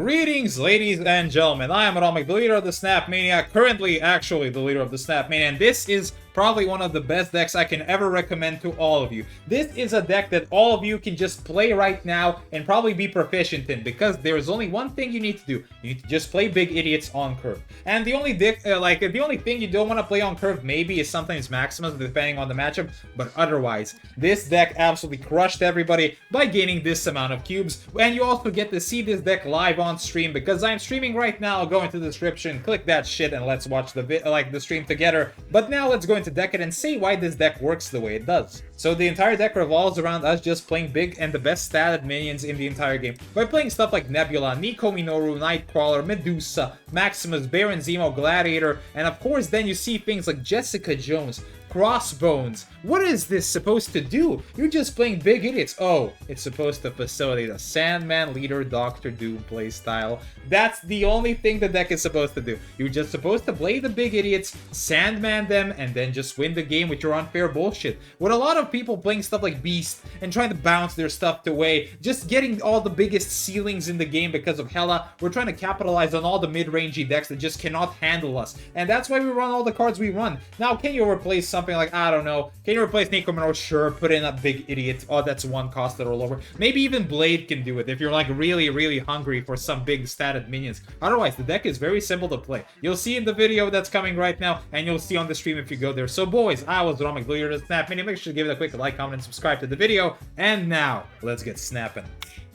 Greetings, ladies and gentlemen. I am Atomic, the leader of the Snap Mania, currently actually the leader of the Snap Mania, and this is probably one of the best decks I can ever recommend to all of you. This is a deck that all of you can just play right now and probably be proficient in, because there is only one thing you need to do. You need to just play Big Idiots on curve. And the only the only thing you don't want to play on curve maybe is sometimes Maximus, depending on the matchup, but otherwise, this deck absolutely crushed everybody by gaining this amount of cubes. And you also get to see this deck live on stream, because I'm streaming right now. Go into the description, click that shit, and let's watch the stream together. But now let's go into deck it and see why this deck works the way it does. So the entire deck revolves around us just playing big and the best statted minions in the entire game. By playing stuff like Nebula, Nico Minoru, Nightcrawler, Medusa, Maximus, Baron Zemo, Gladiator, and of course then you see things like Jessica Jones, Crossbones. What is this supposed to do? You're just playing Big Idiots. Oh, it's supposed to facilitate a Sandman Leader Doctor Doom playstyle. That's the only thing the deck is supposed to do. You're just supposed to play the Big Idiots, Sandman them, and then just win the game with your unfair bullshit. With a lot of people playing stuff like Beast and trying to bounce their stuff away, just getting all the biggest ceilings in the game because of Hela, we're trying to capitalize on all the mid-rangey decks that just cannot handle us. And that's why we run all the cards we run. Now, can you replace something like, I don't know, can you replace Nico Minoru? Sure, put in a Big Idiot. Oh, that's one cost that are lower. Maybe even Blade can do it if you're like really hungry for some big statted minions. Otherwise, the deck is very simple to play. You'll see in the video that's coming right now, and you'll see on the stream if you go there. So boys, I was Atomic, the leader of the Snap Mania. Make sure to give it a quick like, comment, and subscribe to the video. And now, let's get snapping.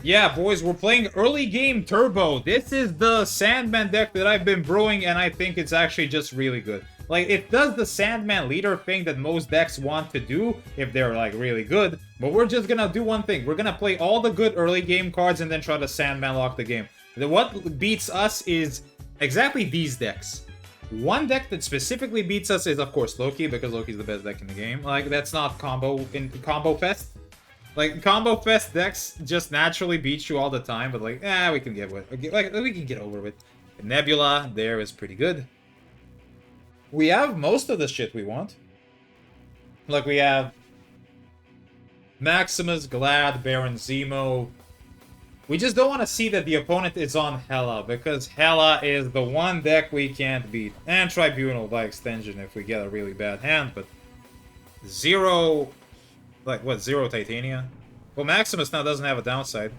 Yeah, boys, we're playing early game Turbo. This is the Sandman deck that I've been brewing, and I think it's actually just really good. Like, it does the Sandman leader thing that most decks want to do if they're, like, really good. But we're just gonna do one thing. We're gonna play all the good early game cards and then try to Sandman lock the game. What beats us is exactly these decks. One deck that specifically beats us is, of course, Loki, because Loki's the best deck in the game. Like, that's not Combo Fest. Like, Combo Fest decks just naturally beat you all the time, but like, we can get with, like, we can get over with. Nebula there is pretty good. We have most of the shit we want. Like, we have Maximus, Glad, Baron Zemo. We just don't want to see that the opponent is on Hela, because Hela is the one deck we can't beat. And Tribunal by extension if we get a really bad hand, but zero... Like, what, zero Titania? Well, Maximus now doesn't have a downside.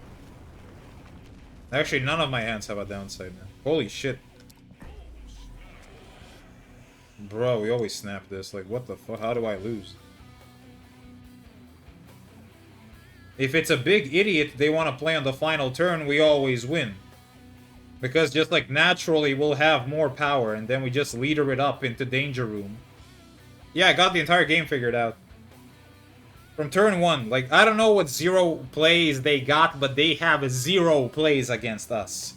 Actually, none of my hands have a downside now. Holy shit. Bro, we always snap this. Like, what the fuck? How do I lose? If it's a Big Idiot they want to play on the final turn, we always win. Because just like naturally we'll have more power, and then we just leader it up into Danger Room. Yeah, I got the entire game figured out. From turn 1, like, I don't know what zero plays they got, but they have zero plays against us.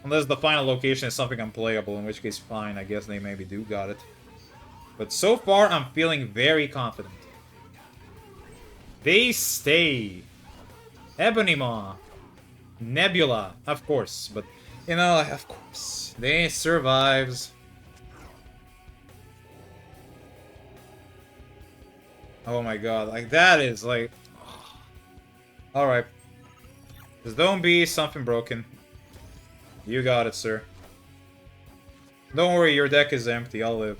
Unless the final location is something unplayable, in which case, fine, I guess they maybe do got it. But so far, I'm feeling very confident. They stay. Ebony Maw. Nebula, of course, but, you know, of course. They survives. Oh my god, like, that is, like... Alright. Just don't be something broken. You got it, sir. Don't worry, your deck is empty, I'll live.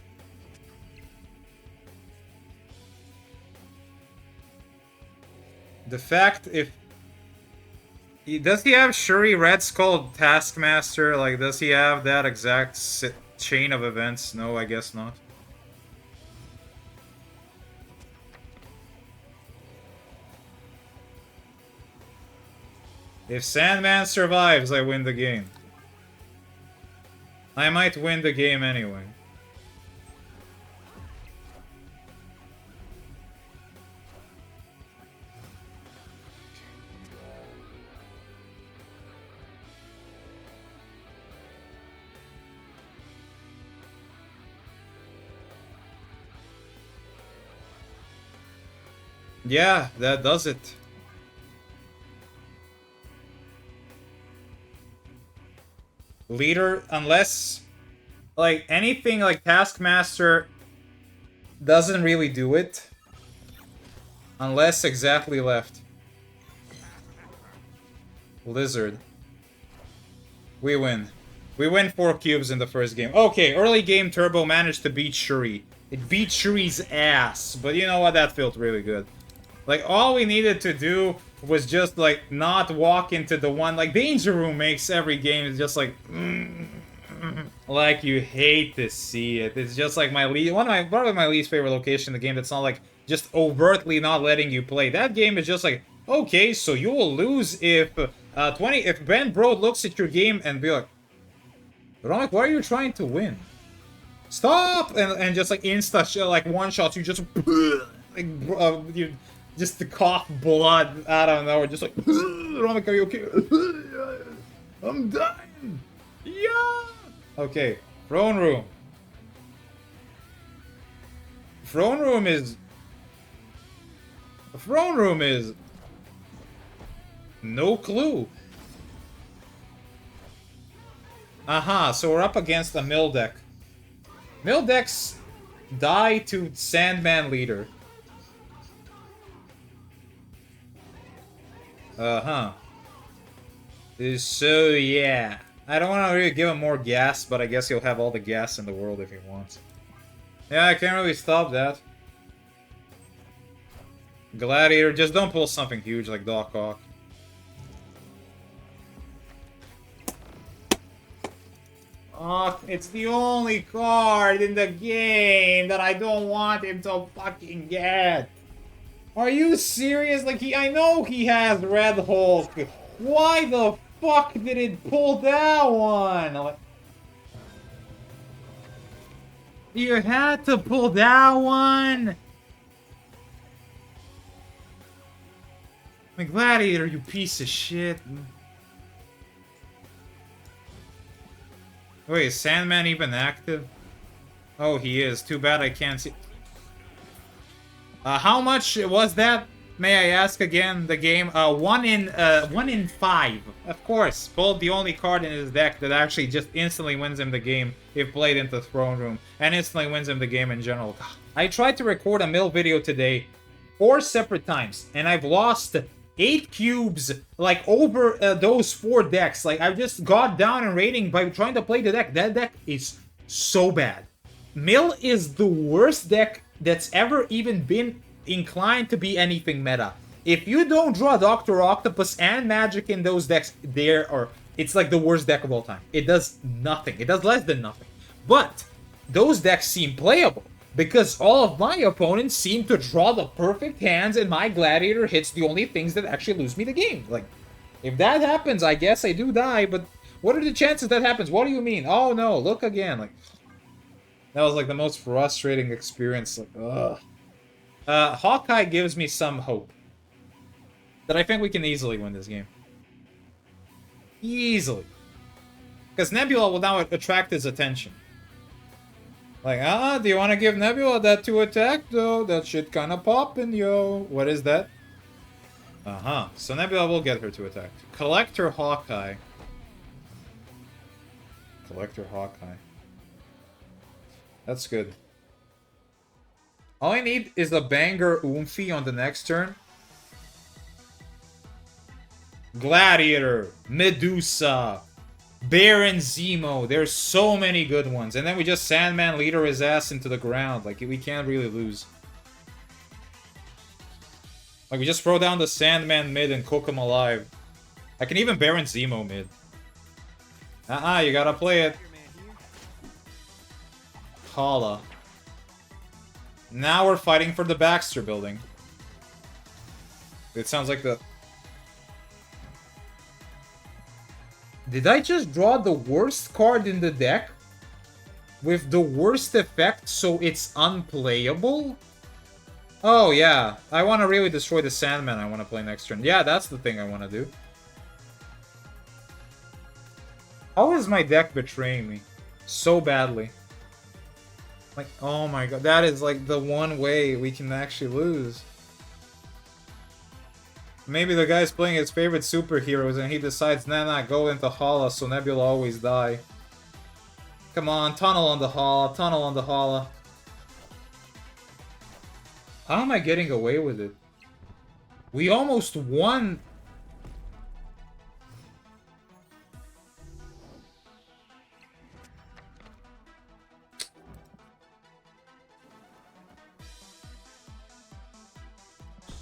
The fact if... Does he have Shuri Red Skull Taskmaster? Like, does he have that exact chain of events? No, I guess not. If Sandman survives, I win the game. I might win the game anyway. Yeah, that does it. Leader, unless, like, anything like Taskmaster doesn't really do it. Unless exactly left. Lizard. We win. We win 4 cubes in the first game. Okay, early game Turbo managed to beat Shuri. It beat Shuri's ass, but you know what? That felt really good. Like, all we needed to do was just, like, not walk into the one... Like, Danger Room makes every game just like... like, you hate to see it. It's just like probably my least favorite location in the game that's not, like, just overtly not letting you play. That game is just like, okay, so you will lose if... if Ben Brode looks at your game and be like... Romek, why are you trying to win? Stop! And just, like, like, one-shots, you just... like, you... Just to cough blood out of nowhere, just like, Romek, are you okay? I'm dying! Yeah! Okay, Throne Room. Throne Room is... Throne Room is... No clue. Aha, so we're up against a mill deck. Mill decks die to Sandman Leader. Uh-huh. So, yeah. I don't want to really give him more gas, but I guess he'll have all the gas in the world if he wants. Yeah, I can't really stop that. Gladiator, just don't pull something huge like Doc Ock. Oh, it's the only card in the game that I don't want him to fucking get. Are you serious? Like, I know he has Red Hulk. Why the fuck did it pull that one? Like, you had to pull that one? Like, Gladiator, you piece of shit. Wait, is Sandman even active? Oh, he is. Too bad I can't see... how much was that? May I ask again? The game, 1 in 5. Of course, pulled the only card in his deck that actually just instantly wins him the game if played into Throne Room, and instantly wins him the game in general. I tried to record a mill video today 4 separate times, and I've lost 8 cubes, like, over those 4 decks. Like, I've just got down in rating by trying to play the deck. That deck is so bad. Mill is the worst deck that's ever even been inclined to be anything meta. If you don't draw Dr. Octopus and Magic in those decks, it's like the worst deck of all time. It does nothing. It does less than nothing. But those decks seem playable because all of my opponents seem to draw the perfect hands and my Gladiator hits the only things that actually lose me the game. Like, if that happens, I guess I do die, but what are the chances that happens? What do you mean? Oh no, look again. Like, that was like the most frustrating experience. Like, ugh. Hawkeye gives me some hope that I think we can easily win this game. Easily. Because Nebula will now attract his attention. Like, do you want to give Nebula that 2 attack, though? That shit kind of poppin', yo. What is that? Uh-huh. So Nebula will get her 2 attack. Collector Hawkeye. Collector Hawkeye. That's good. All I need is a banger Oomphy on the next turn. Gladiator, Medusa, Baron Zemo. There's so many good ones. And then we just Sandman Leader his ass into the ground. Like, we can't really lose. Like, we just throw down the Sandman mid and cook him alive. I can even Baron Zemo mid. You gotta play it. Hala. Now we're fighting for the Baxter building. It sounds like the... Did I just draw the worst card in the deck? With the worst effect, so it's unplayable? Oh, yeah. I want to really destroy the Sandman I want to play next turn. Yeah, that's the thing I want to do. How is my deck betraying me? So badly. Like, oh my god, that is like the one way we can actually lose. Maybe the guy's playing his favorite superheroes and he decides, nah, go into Hala so Nebula always die. Come on, tunnel on the Hala, tunnel on the Hala. How am I getting away with it? We almost won.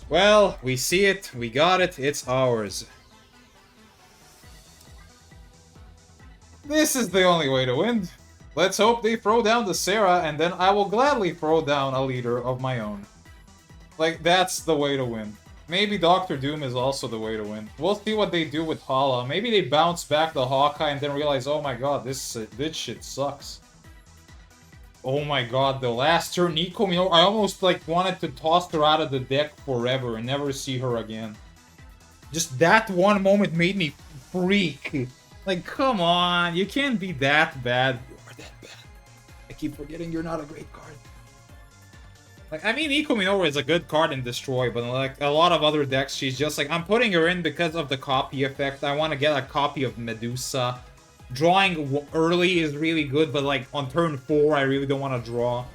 Well, we see it, we got it, it's ours. This is the only way to win. Let's hope they throw down the Sarah, and then I will gladly throw down a leader of my own. Like, that's the way to win. Maybe Doctor Doom is also the way to win. We'll see what they do with Hala. Maybe they bounce back the Hawkeye and then realize, oh my god, this shit sucks. Oh my god, the last turn, Nico, you know, I almost like wanted to toss her out of the deck forever and never see her again. Just that one moment made me freak. Like, come on, you can't be that bad. You are that bad. I keep forgetting you're not a great card. Like, I mean, Nico Minoru is a good card in Destroy, but like a lot of other decks, she's just like, I'm putting her in because of the copy effect. I want to get a copy of Medusa. Drawing early is really good, but like on turn 4, I really don't want to draw.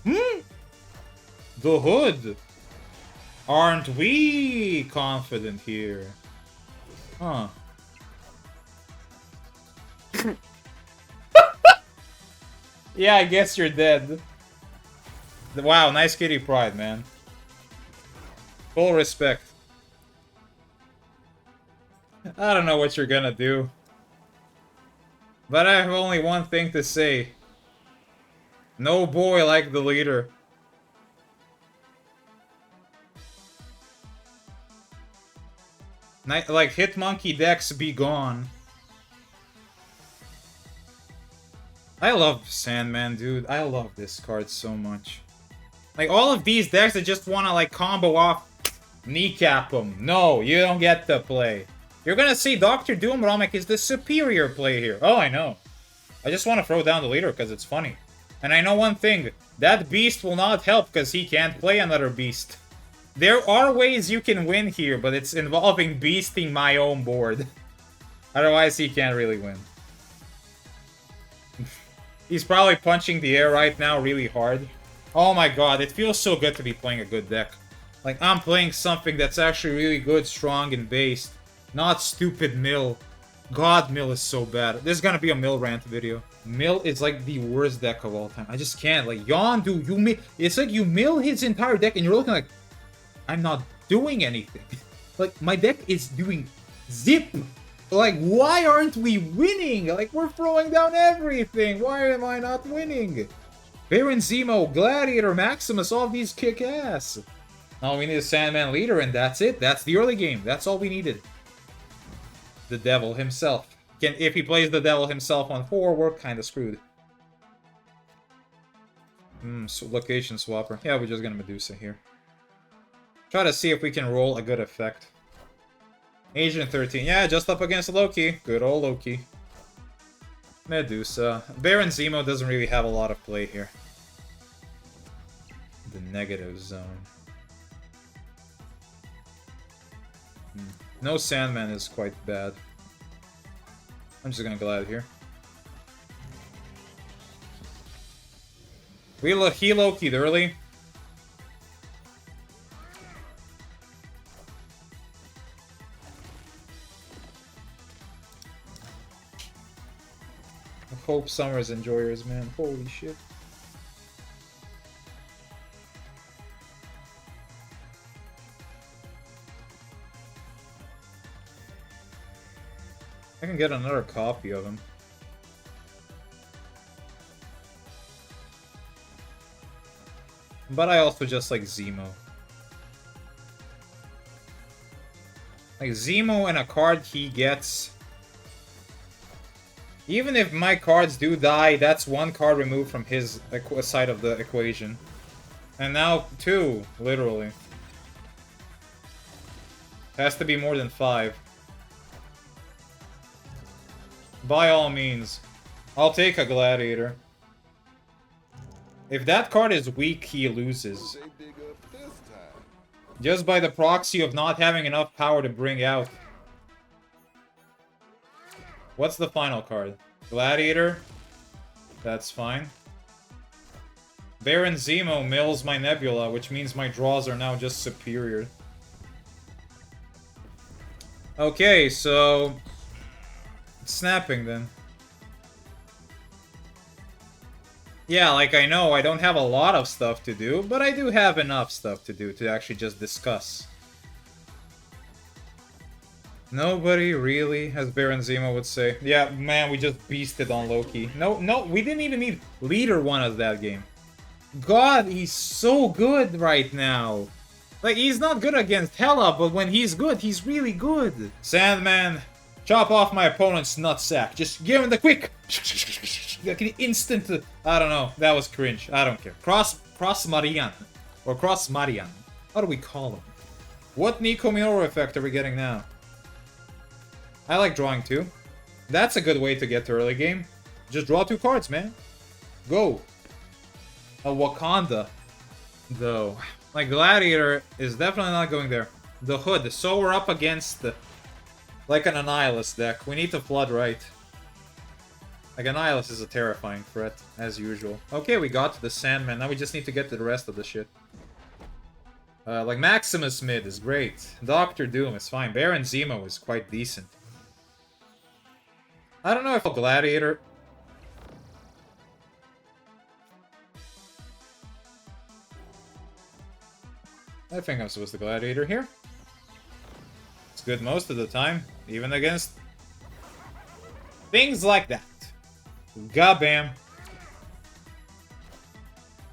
The Hood. Aren't we confident here? Huh. Yeah, I guess you're dead. Wow, nice kitty pride, man. Full respect. I don't know what you're gonna do. But I have only one thing to say. No boy like the leader. Like, Hitmonkey decks be gone. I love Sandman, dude. I love this card so much. Like, all of these decks that just want to, like, combo off, kneecap them. No, you don't get to play. You're gonna see Dr. Doom Ramek is the superior play here. Oh, I know. I just want to throw down the leader because it's funny. And I know one thing. That beast will not help because he can't play another beast. There are ways you can win here, but it's involving beasting my own board. Otherwise, he can't really win. He's probably punching the air right now really hard. Oh my god, it feels so good to be playing a good deck. Like, I'm playing something that's actually really good, strong, and based. Not stupid Mill. God, Mill is so bad. This is gonna be a Mill rant video. Mill is like the worst deck of all time. I just can't. Like, Yondu, it's like you mill his entire deck and you're looking like, I'm not doing anything. Like, my deck is doing zip. Like, why aren't we winning? Like, we're throwing down everything. Why am I not winning? Baron Zemo, Gladiator, Maximus, all of these kick ass. Now we need a Sandman leader, and that's it. That's the early game. That's all we needed. The Devil himself. If he plays the Devil himself on 4, we're kind of screwed. So location swapper. Yeah, we're just gonna Medusa here. Try to see if we can roll a good effect. Agent 13. Yeah, just up against Loki. Good old Loki. Medusa. Baron Zemo doesn't really have a lot of play here. The negative zone. No Sandman is quite bad. I'm just gonna glide here. He Loki'd early. I hope Summer's enjoyers, man. Holy shit. I can get another copy of him. But I also just like Zemo. Like, Zemo and a card he gets... Even if my cards do die, that's one card removed from his side of the equation. And now 2, literally. Has to be more than 5. By all means. I'll take a Gladiator. If that card is weak, he loses. Just by the proxy of not having enough power to bring out. What's the final card? Gladiator? That's fine. Baron Zemo mills my Nebula, which means my draws are now just superior. Okay, so... Snapping then. Yeah, like I know I don't have a lot of stuff to do, but I do have enough stuff to do to actually just discuss. Nobody really, as Baron Zemo would say. Yeah, man, we just beasted on Loki. No, we didn't even need Leader won us that game. God, he's so good right now. Like, he's not good against Hela, but when he's good, he's really good. Sandman, chop off my opponent's nutsack. Just give him the quick, like an instant. I don't know. That was cringe. I don't care. Cross Marian, or Cross Marian. How do we call him? What Nico Minoru effect are we getting now? I like drawing too. That's a good way to get to early game. Just draw 2 cards, man. Go. A Wakanda, though. Like, Gladiator is definitely not going there. The Hood, so we're up against like an Annihilus deck. We need to flood right. Like, Annihilus is a terrifying threat, as usual. Okay, we got to the Sandman. Now we just need to get to the rest of the shit. Like, Maximus mid is great. Doctor Doom is fine. Baron Zemo is quite decent. I don't know if a Gladiator... I think I'm supposed to Gladiator here. It's good most of the time, even against things like that. Gabam.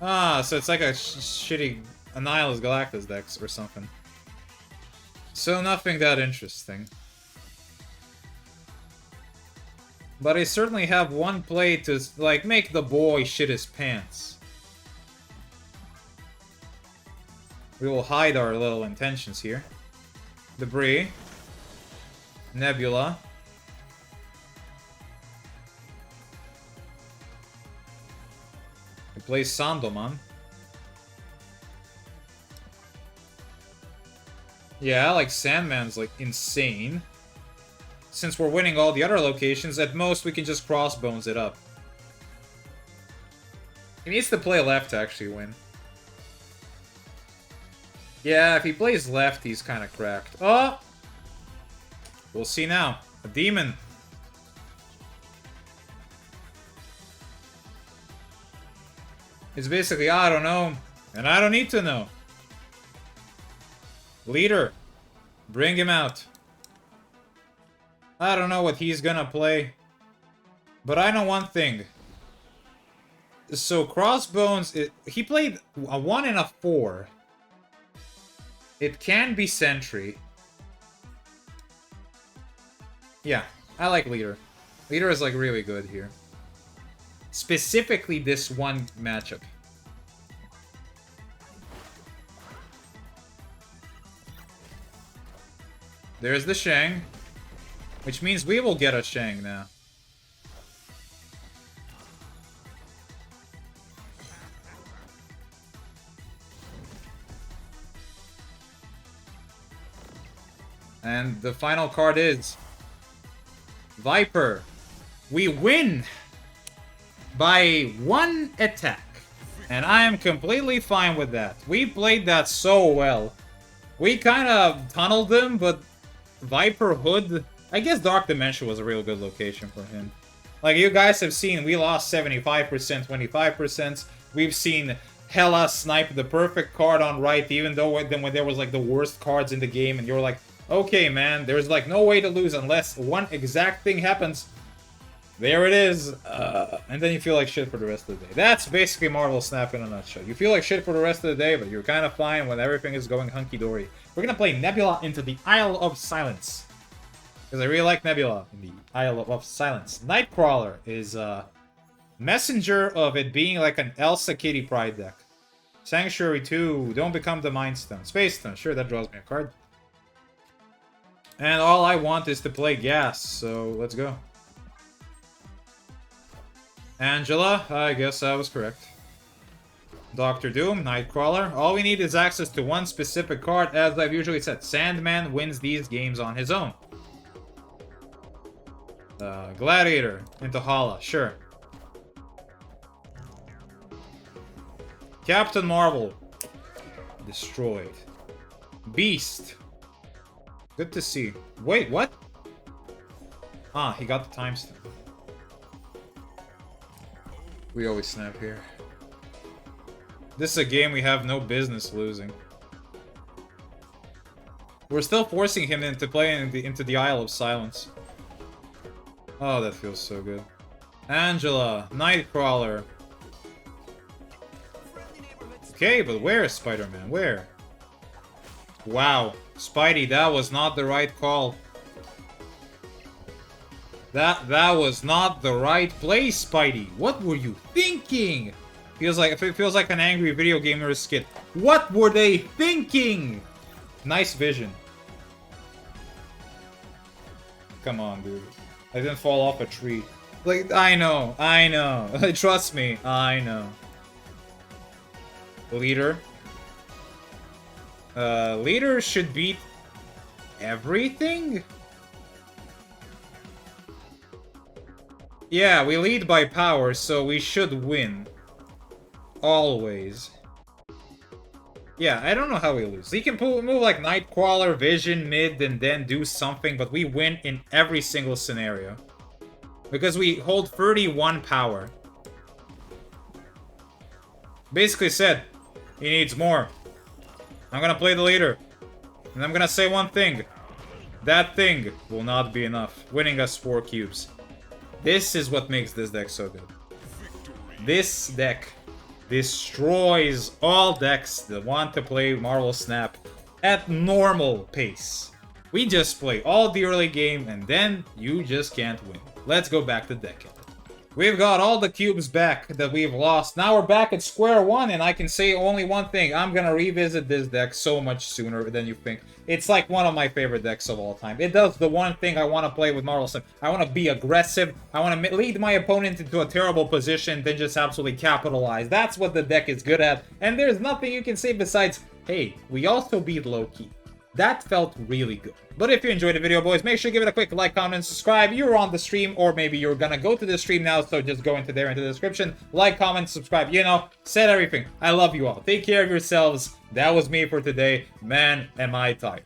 Ah, so it's like a shitty Annihilus Galactus decks or something. So nothing that interesting. But I certainly have one play to, like, make the boy shit his pants. We will hide our little intentions here. Debris. Nebula. We play Sandoman. Yeah, like Sandman's like insane. Since we're winning all the other locations, at most we can just Crossbones it up. He needs to play left to actually win. Yeah, if he plays left, he's kind of cracked. Oh! We'll see now. A demon. It's basically, I don't know, and I don't need to know. Leader. Bring him out. I don't know what he's gonna play. But I know one thing. So, Crossbones, he played a 1 and a 4. It can be Sentry. Yeah, I like Leader. Leader is like really good here. Specifically this one matchup. There's the Shang. Which means we will get a Shang now. And the final card is Viper. We win by 1 attack. And I am completely fine with that. We played that so well. We kind of tunneled them, but Viper Hood... I guess Dark Dimension was a real good location for him. Like, you guys have seen, we lost 75%, 25%. We've seen Hela snipe the perfect card on right, even though when there was, like, the worst cards in the game, and you're like, okay, man, there's, like, no way to lose unless one exact thing happens. There it is. And then you feel like shit for the rest of the day. That's basically Marvel Snap in a nutshell. You feel like shit for the rest of the day, but you're kind of fine when everything is going hunky-dory. We're gonna play Nebula into the Isle of Silence. Because I really like Nebula in the Isle of Silence. Nightcrawler is a messenger of it being like an Elsa Kitty Pride deck. Sanctuary 2, don't become the Mind Stone. Space Stone, sure, that draws me a card. And all I want is to play Gas, so let's go. Angela, I guess I was correct. Doctor Doom, Nightcrawler. All we need is access to one specific card, as I've usually said. Sandman wins these games on his own. Gladiator into Hala, sure. Captain Marvel. Destroyed. Beast. Good to see. Wait, what? Ah, he got the time stone. We always snap here. This is a game we have no business losing. We're still forcing him into playing into the Isle of Silence. Oh, that feels so good. Angela, Nightcrawler. Okay, but where is Spider-Man? Where? Wow. Spidey, that was not the right call. That was not the right play, Spidey. What were you thinking? It feels like an angry video gamer skit. What were they thinking? Nice vision. Come on, dude. I didn't fall off a tree. Like, I know. Trust me, I know. Leader. Leader should beat everything? Yeah, we lead by power, so we should win. Always. Yeah, I don't know how we lose. He can move like Nightcrawler, Vision, mid, and then do something, but we win in every single scenario. Because we hold 31 power. Basically said, he needs more. I'm gonna play the leader. And I'm gonna say one thing. That thing will not be enough. Winning us 4 cubes. This is what makes this deck so good. This deck destroys all decks that want to play Marvel Snap at normal pace. We just play all the early game and then you just can't win. Let's go back to deck edit. We've got all the cubes back that we've lost. Now we're back at square one, and I can say only one thing. I'm gonna revisit this deck so much sooner than you think. It's like one of my favorite decks of all time. It does the one thing I want to play with Marvel Snap. I want to be aggressive. I want to lead my opponent into a terrible position, then just absolutely capitalize. That's what the deck is good at. And there's nothing you can say besides, hey, we also beat Loki. That felt really good. But if you enjoyed the video, boys, make sure to give it a quick like, comment, and subscribe. You're on the stream, or maybe you're gonna go to the stream now, so just go into the description. Like, comment, subscribe. You know, said everything. I love you all. Take care of yourselves. That was me for today. Man, am I tired.